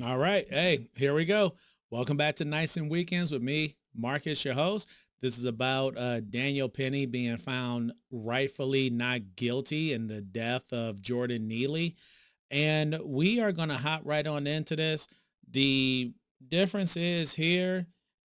All right. Hey, here we go. Welcome back to Nights and Weekends with me, Marcus, your host. This is about Daniel Penny being found rightfully not guilty in the death of Jordan Neely. And we are going to hop right on into this. The difference is here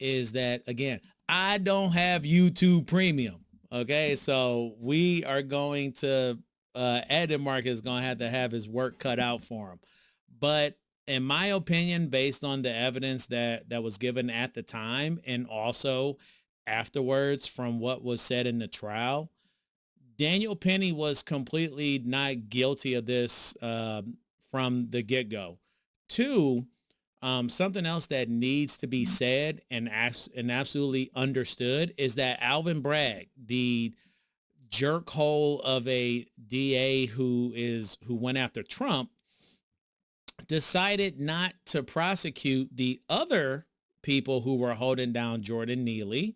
is that, again, I don't have YouTube Premium. Okay. So we are going to, Ed and Mark is going to have his work cut out for him. But in my opinion, based on the evidence that was given at the time and also afterwards from what was said in the trial, Daniel Penny was completely not guilty of this from the get-go. Two, something else that needs to be said and absolutely understood is that Alvin Bragg, the jerkhole of a DA who went after Trump, decided not to prosecute the other people who were holding down Jordan Neely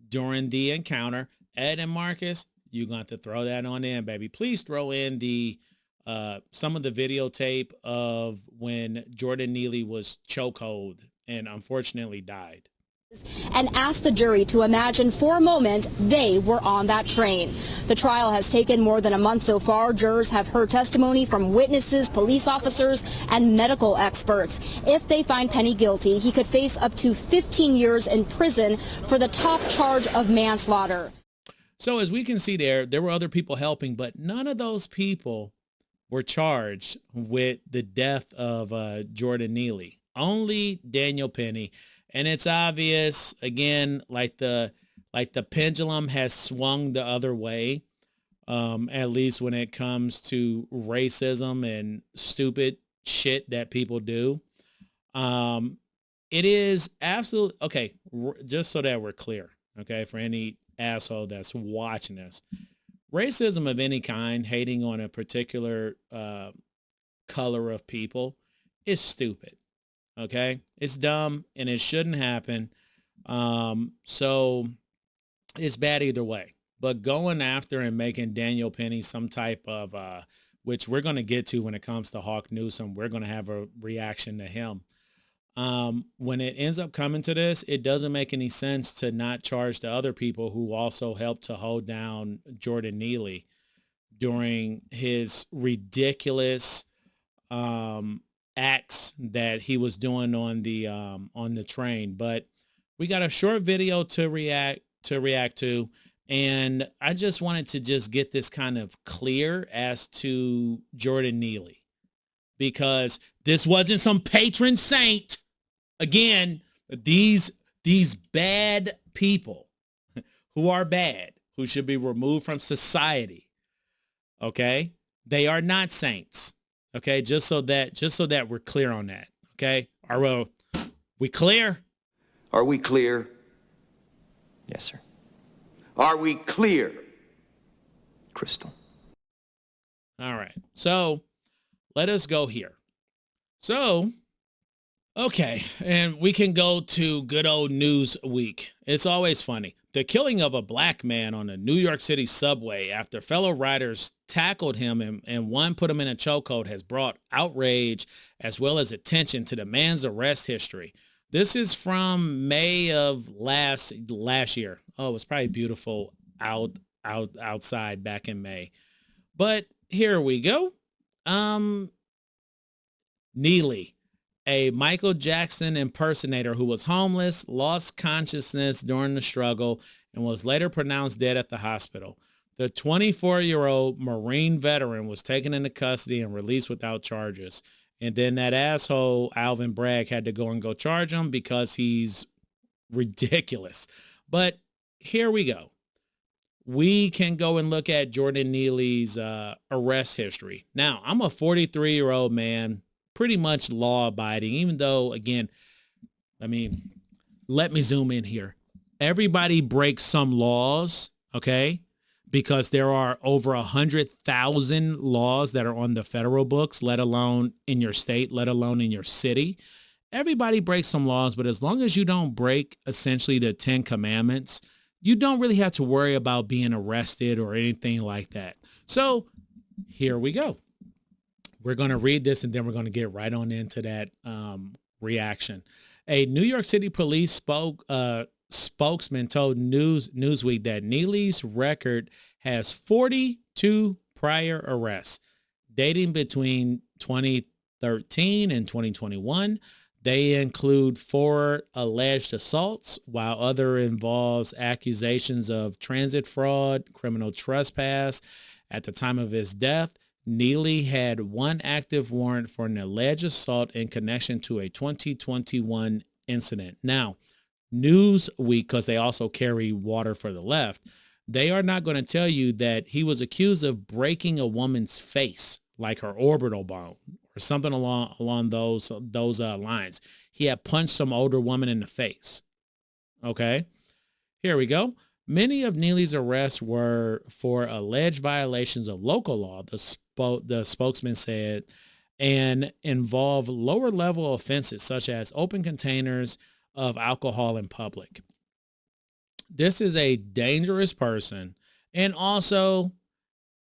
during the encounter. Ed and Marcus, you're going to have to throw that on in, baby. Please throw in the some of the videotape of when Jordan Neely was chokehold and unfortunately died. And asked the jury to imagine for a moment they were on that train. The trial has taken more than a month so far. Jurors have heard testimony from witnesses, police officers, and medical experts. If they find Penny guilty, he could face up to 15 years in prison for the top charge of manslaughter. So as we can see there were other people helping, but none of those people were charged with the death of Jordan Neely. Only Daniel Penny. And it's obvious, again, like the pendulum has swung the other way, at least when it comes to racism and stupid shit that people do. It is absolutely, okay, just so that we're clear, okay, for any asshole that's watching this. Racism of any kind, hating on a particular color of people is stupid. Okay, it's dumb and it shouldn't happen. So it's bad either way. But going after and making Daniel Penny some type of, which we're going to get to when it comes to Hawk Newsome, we're going to have a reaction to him. When it ends up coming to this, it doesn't make any sense to not charge the other people who also helped to hold down Jordan Neely during his ridiculous, acts that he was doing on the train. But we got a short video to react to, and I just wanted to just get this kind of clear as to Jordan Neely, because this wasn't some patron saint. Again, these bad people who are bad, who should be removed from society, okay, they are not saints. Okay, just so that we're clear on that. Okay, are we clear? Are we clear? Yes, sir. Are we clear? Crystal. All right. So let us go here. So, okay, and we can go to good old News Week. It's always funny. The killing of a black man on a New York City subway after fellow riders tackled him and one put him in a chokehold has brought outrage as well as attention to the man's arrest history. This is from May of last year. Oh, it was probably beautiful outside back in May. But here we go. Neely, a Michael Jackson impersonator who was homeless, lost consciousness during the struggle, and was later pronounced dead at the hospital. The 24-year-old Marine veteran was taken into custody and released without charges. And then that asshole, Alvin Bragg, had to go charge him because he's ridiculous. But here we go. We can go and look at Jordan Neely's arrest history. Now, I'm a 43-year-old man, pretty much law-abiding, even though, again, let me zoom in here. Everybody breaks some laws, okay? Because there are over 100,000 laws that are on the federal books, let alone in your state, let alone in your city. Everybody breaks some laws, but as long as you don't break essentially the 10 commandments, you don't really have to worry about being arrested or anything like that. So here we go. We're going to read this and then we're going to get right on into that reaction. A New York City police spokesman told Newsweek that Neely's record has 42 prior arrests dating between 2013 and 2021. They include 4 alleged assaults, while other involves accusations of transit fraud, criminal trespass. At the time of his death, Neely had 1 active warrant for an alleged assault in connection to a 2021 incident. Now, Newsweek, because they also carry Water for the Left, they are not going to tell you that he was accused of breaking a woman's face, like her orbital bone or something along those lines. He had punched some older woman in the face. Okay, here we go. Many of Neely's arrests were for alleged violations of local law, the spokesman said, and involve lower level offenses such as open containers of alcohol in public. This is a dangerous person. And also,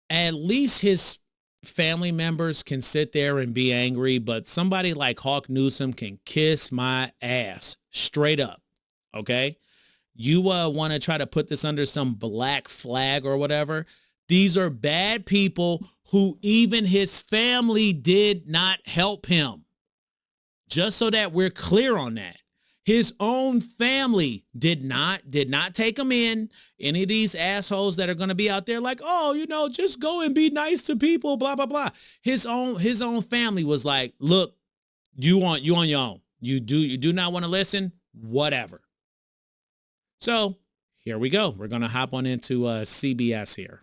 at least his family members can sit there and be angry, but somebody like Hawk Newsome can kiss my ass straight up. Okay? You want to try to put this under some black flag or whatever. These are bad people who even his family did not help him. Just so that we're clear on that. His own family did not take him in. Any of these assholes that are going to be out there like, oh, just go and be nice to people, blah, blah, blah. His own family was like, look, you on your own. You do not want to listen, whatever. So here we go. We're going to hop on into CBS here.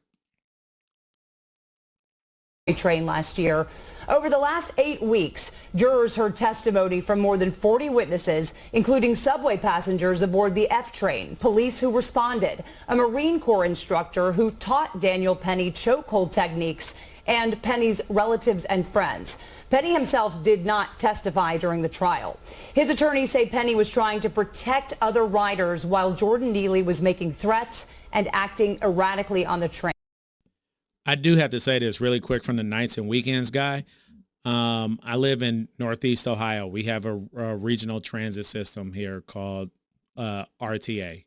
Train last year. Over the last 8 weeks, jurors heard testimony from more than 40 witnesses, including subway passengers aboard the F train, police who responded, a Marine Corps instructor who taught Daniel Penny chokehold techniques, and Penny's relatives and friends. Penny himself did not testify during the trial. His attorneys say Penny was trying to protect other riders while Jordan Neely was making threats and acting erratically on the train. I do have to say this really quick from the nights and weekends guy. I live in Northeast Ohio. We have a regional transit system here called RTA.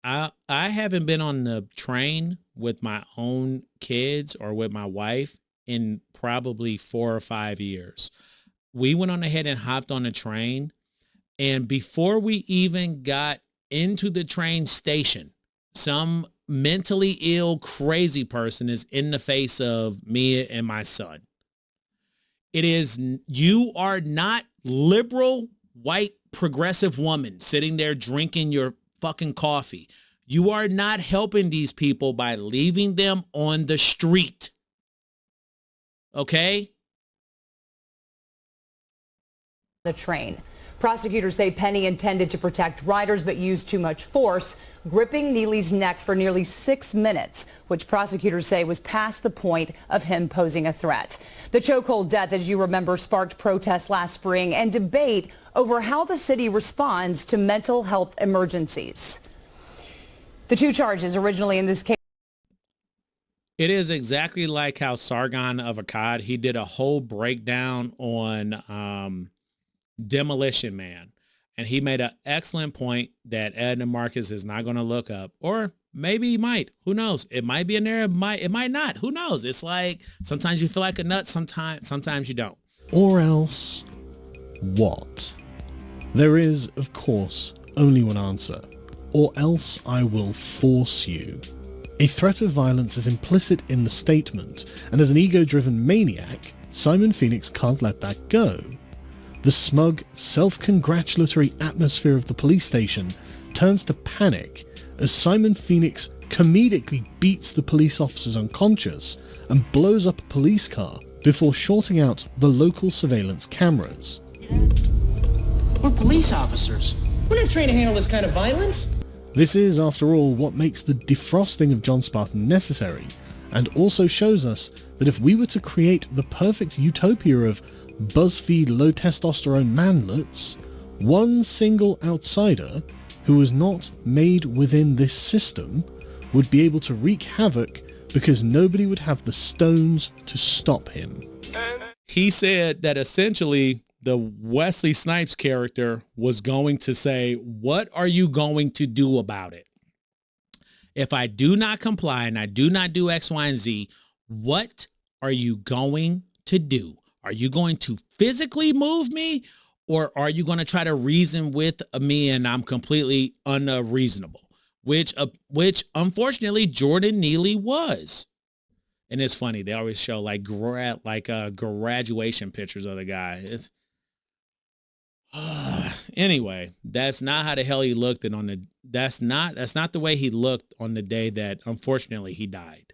I haven't been on the train with my own kids or with my wife in probably 4 or 5 years. We went on ahead and hopped on the train, and before we even got into the train station, some mentally ill, crazy person is in the face of me and my son. You are not liberal, white, progressive woman sitting there drinking your fucking coffee. You are not helping these people by leaving them on the street. Okay? The train. Prosecutors say Penny intended to protect riders but used too much force, gripping Neely's neck for nearly 6 minutes, which prosecutors say was past the point of him posing a threat. The chokehold death, as you remember, sparked protests last spring and debate over how the city responds to mental health emergencies. The 2 charges originally in this case. It is exactly like how Sargon of Akkad, he did a whole breakdown on Demolition Man. And he made an excellent point that Ed and Marcus is not going to look up, or maybe he might. Who knows? It might be in there. It might not. Who knows? It's like sometimes you feel like a nut. Sometimes you don't. Or else what? There is, of course, only one answer. Or else I will force you. A threat of violence is implicit in the statement, and as an ego-driven maniac, Simon Phoenix can't let that go. The smug, self-congratulatory atmosphere of the police station turns to panic as Simon Phoenix comedically beats the police officers unconscious and blows up a police car before shorting out the local surveillance cameras. We're police officers. We're not trained to handle this kind of violence. This is, after all, what makes the defrosting of John Spartan necessary, and also shows us that if we were to create the perfect utopia of BuzzFeed low-testosterone manlets, one single outsider who was not made within this system would be able to wreak havoc because nobody would have the stones to stop him. he said that essentially the Wesley Snipes character was going to say, what are you going to do about it? If I do not comply and I do not do X, Y, and Z, what are you going to do? Are you going to physically move me, or are you going to try to reason with me and I'm completely unreasonable? Which unfortunately Jordan Neely was. And it's funny, they always show like graduation pictures of the guy. It's anyway, that's not how the hell he looked, and that's not the way he looked on the day that unfortunately he died.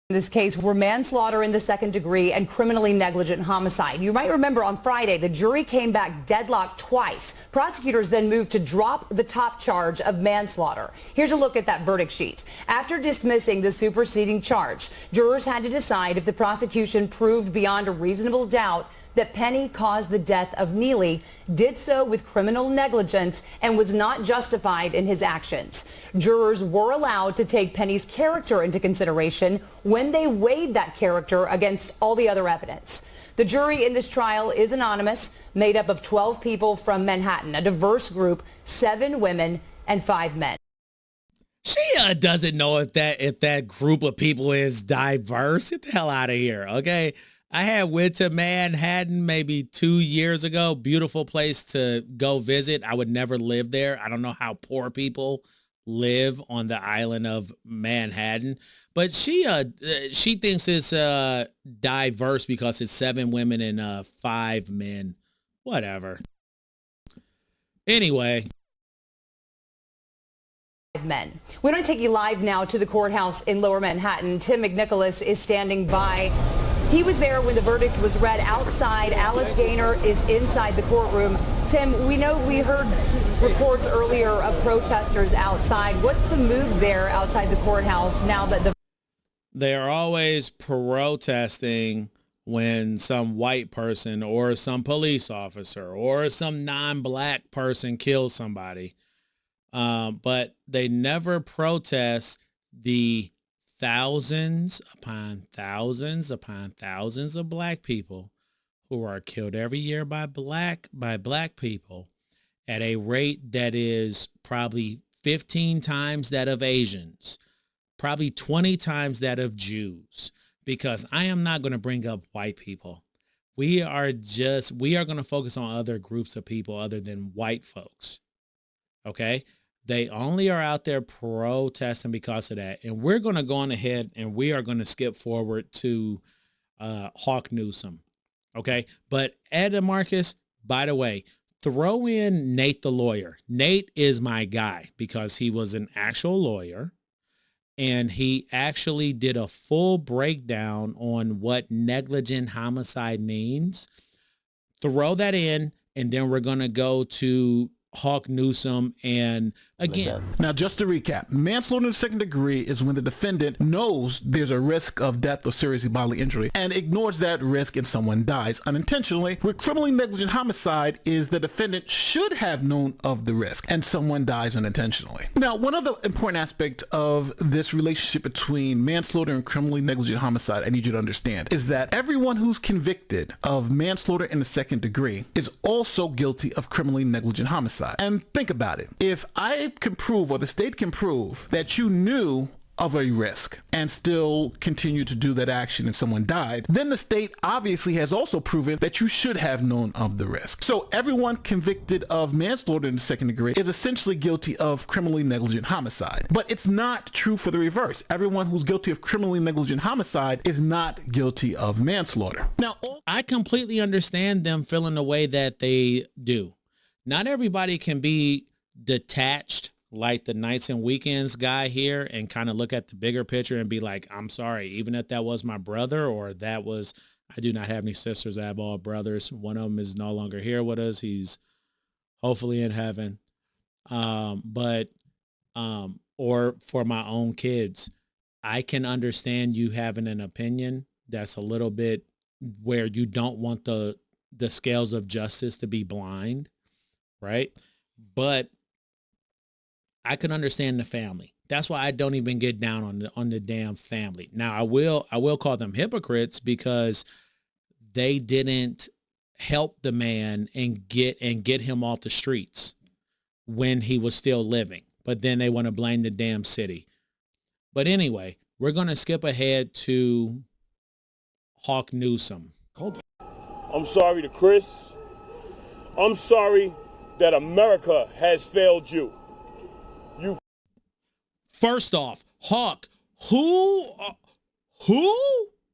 In this case were manslaughter in the second degree and criminally negligent homicide. You might remember on Friday, the jury came back deadlocked twice. Prosecutors then moved to drop the top charge of manslaughter. Here's a look at that verdict sheet. After dismissing the superseding charge, jurors had to decide if the prosecution proved beyond a reasonable doubt that Penny caused the death of Neely, did so with criminal negligence, and was not justified in his actions. Jurors were allowed to take Penny's character into consideration when they weighed that character against all the other evidence. The jury in this trial is anonymous, made up of 12 people from Manhattan, a diverse group, 7 women and 5 men. She doesn't know if that group of people is diverse. Get the hell out of here, okay? I went to Manhattan maybe 2 years ago. Beautiful place to go visit. I would never live there. I don't know how poor people live on the island of Manhattan. But she thinks it's diverse because it's 7 women and 5 men. Whatever. Anyway. Men. We want to take you live now to the courthouse in Lower Manhattan. Tim McNicholas is standing by. He was there when the verdict was read outside. Alice Gaynor is inside the courtroom. Tim, we heard reports earlier of protesters outside. What's the mood there outside the courthouse now that they are always protesting when some white person or some police officer or some non-black person kills somebody. But they never protest the thousands upon thousands upon thousands of black people who are killed every year by black people at a rate that is probably 15 times that of Asians, probably 20 times that of Jews, because I am not going to bring up white people. We are going to focus on other groups of people other than white folks. Okay? They only are out there protesting because of that. And we're going to go on ahead and we are going to skip forward to Hawk Newsome. Okay. But Ed and Marcus, by the way, throw in Nate the lawyer. Nate is my guy because he was an actual lawyer and he actually did a full breakdown on what negligent homicide means. Throw that in, and then we're going to go to Hawk Newsome. And again, now just to recap, manslaughter in the second degree is when the defendant knows there's a risk of death or serious bodily injury and ignores that risk and someone dies unintentionally. With criminally negligent homicide is the defendant should have known of the risk and someone dies unintentionally. Now, one other important aspect of this relationship between manslaughter and criminally negligent homicide I need you to understand is that everyone who's convicted of manslaughter in the second degree is also guilty of criminally negligent homicide. And think about it. If I can prove, or the state can prove, that you knew of a risk and still continue to do that action and someone died, then the state obviously has also proven that you should have known of the risk. So everyone convicted of manslaughter in the second degree is essentially guilty of criminally negligent homicide. But it's not true for the reverse. Everyone who's guilty of criminally negligent homicide is not guilty of manslaughter. Now, I completely understand them feeling the way that they do. Not everybody can be detached like the nights and weekends guy here and kind of look at the bigger picture and be like, I'm sorry, even if that was my brother or I do not have any sisters. I have all brothers. One of them is no longer here with us. He's hopefully in heaven. Or for my own kids, I can understand you having an opinion that's a little bit where you don't want the scales of justice to be blind. Right. But I can understand the family That's why I don't even get down on the damn family. Now I will call them hypocrites because they didn't help the man and get him off the streets when he was still living. But then they want to blame the damn city. But anyway, we're going to skip ahead to Hawk Newsome. I'm sorry to Chris. I'm sorry that America has failed you. First off, Hawk, who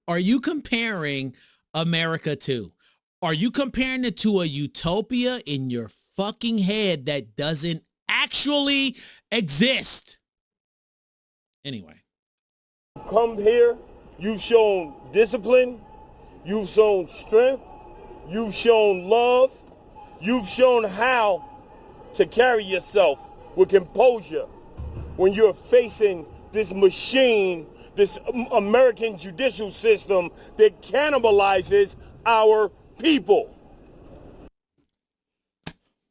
are you comparing America to? Are you comparing it to a utopia in your fucking head that doesn't actually exist? Anyway. Come here, you've shown discipline, you've shown strength, you've shown love, you've shown how to carry yourself with composure when you're facing this machine, this American judicial system that cannibalizes our people.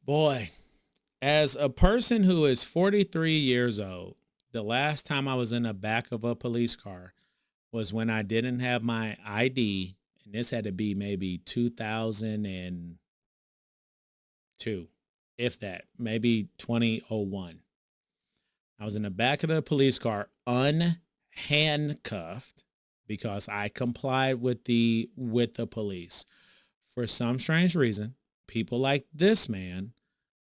Boy, as a person who is 43 years old, the last time I was in the back of a police car was when I didn't have my ID, and this had to be maybe 2002, if that, maybe 2001. I was in the back of the police car unhandcuffed because I complied with the police. For some strange reason, people like this man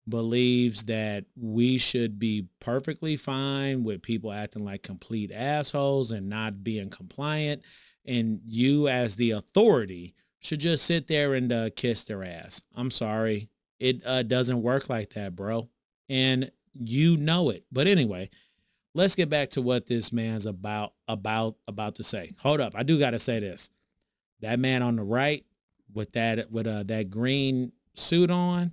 believes that we should be perfectly fine with people acting like complete assholes and not being compliant. And you as the authority should just sit there and kiss their ass. I'm sorry. It doesn't work like that, bro. And you know it. But anyway, let's get back to what this man's about to say. Hold up. I do got to say this. That man on the right with that green suit on,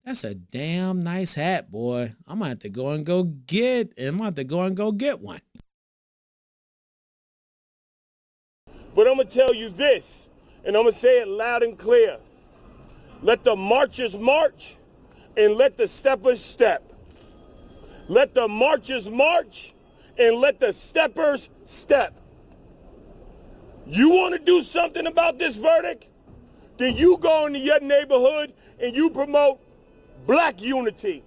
that's a damn nice hat, boy. I'm gonna have to go and go get one. But I'm gonna tell you this, and I'm gonna say it loud and clear. Let the marchers march, and let the steppers step. Let the marchers march, and let the steppers step. You want to do something about this verdict? Then you go into your neighborhood and you promote Black unity.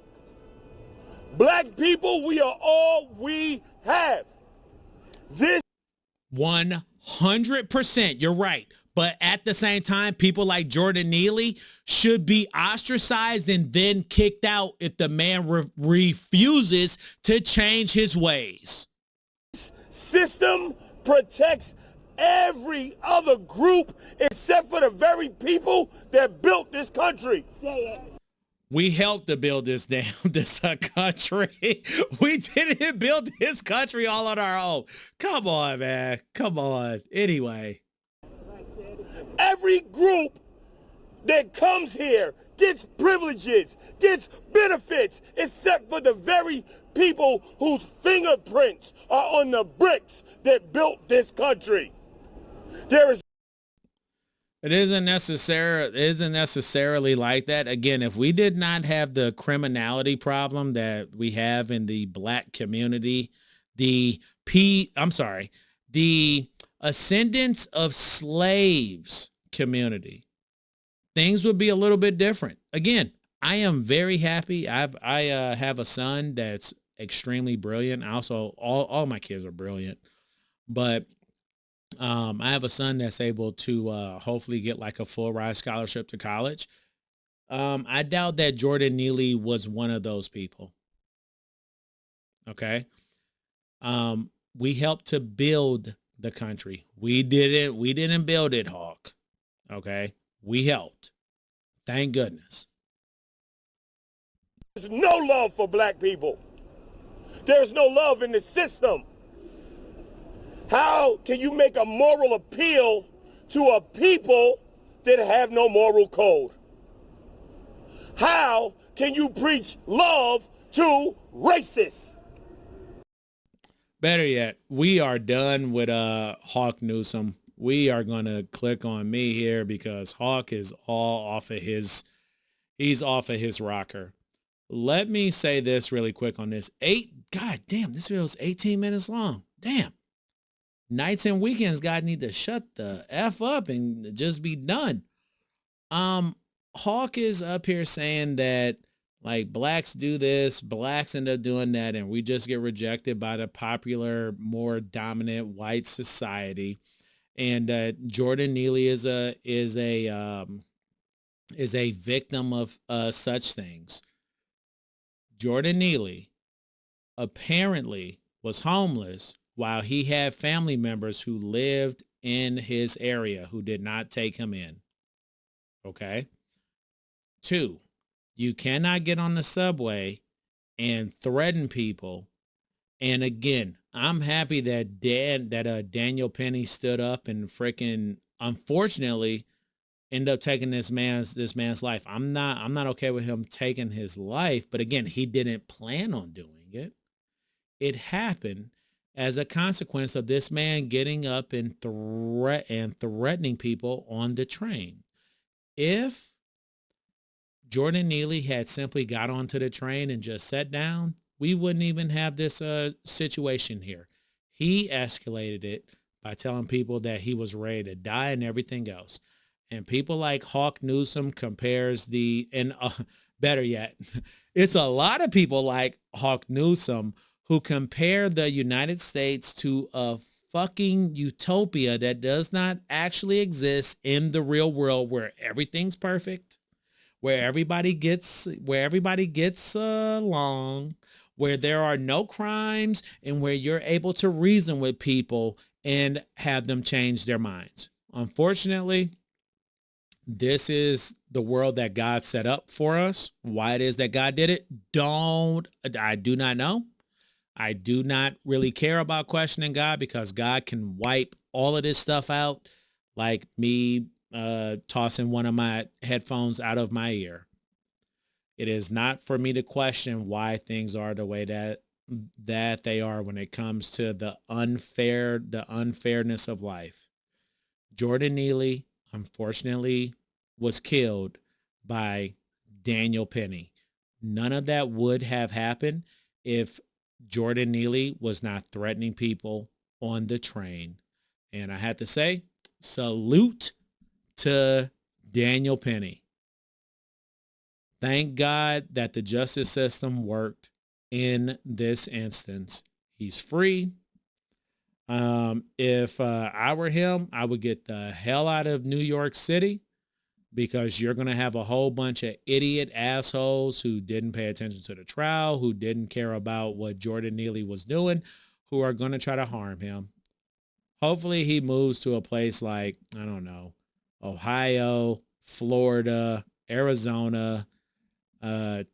Black people, we are all we have. This 100%, you're right. But at the same time, people like Jordan Neely should be ostracized and then kicked out if the man refuses to change his ways. System protects every other group except for the very people that built this country. Say it. We helped to build this country. We didn't build this country all on our own. Come on, man. Come on. Anyway. Every group that comes here gets privileges, gets benefits, except for the very people whose fingerprints are on the bricks that built this country. It isn't necessarily like that. Again, if we did not have the criminality problem that we have in the Black community, the ascendance of slaves community, things would be a little bit different. Again, I am very happy. I have a son that's extremely brilliant. Also, all my kids are brilliant, but I have a son that's able to hopefully get like a full ride scholarship to college. I doubt that Jordan Neely was one of those people. Okay. We helped to build the country. We didn't build it, Hawk. Okay. We helped. Thank goodness. There's no love for Black people. There's no love in the system. How can you make a moral appeal to a people that have no moral code? How can you preach love to racists? Better yet, we are done with Hawk Newsome. We are going to click on me here because Hawk is all off of his rocker. let me say this really quick on this. God damn, this video is 18 minutes long. Damn. Nights and weekends, God need to shut the F up and just be done. Hawk is up here saying that like blacks do this, blacks end up doing that, and we just get rejected by the popular, more dominant white society. And Jordan Neely is a victim of such things. Jordan Neely apparently was homeless while he had family members who lived in his area who did not take him in. Okay. 2, you cannot get on the subway and threaten people. And again, I'm happy that Daniel Penny stood up and freaking, unfortunately, ended up taking this man's life. I'm not okay with him taking his life, but again, he didn't plan on doing it. It happened as a consequence of this man getting up and threatening people on the train. If Jordan Neely had simply got onto the train and just sat down, we wouldn't even have this situation here. He escalated it by telling people that he was ready to die and everything else. And people like Hawk Newsome compares better yet, it's a lot of people like Hawk Newsome who compare the United States to a fucking utopia that does not actually exist in the real world, where everything's perfect, where everybody gets along, where there are no crimes, and where you're able to reason with people and have them change their minds. Unfortunately, this is the world that God set up for us. Why it is that God did it, I do not know. I do not really care about questioning God, because God can wipe all of this stuff out, like me tossing one of my headphones out of my ear. It is not for me to question why things are the way that they are when it comes to the unfairness of life. Jordan Neely, unfortunately, was killed by Daniel Penny. None of that would have happened if Jordan Neely was not threatening people on the train. And I had to say, salute to Daniel Penny. Thank God that the justice system worked in this instance. He's free. If I were him, I would get the hell out of New York City, because you're going to have a whole bunch of idiot assholes who didn't pay attention to the trial, who didn't care about what Jordan Neely was doing, who are going to try to harm him. Hopefully he moves to a place like, I don't know, Ohio, Florida, Arizona,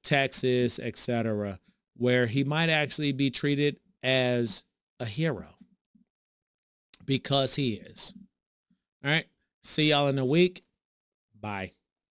Texas, etc., where he might actually be treated as a hero, because he is. All right. See y'all in a week. Bye.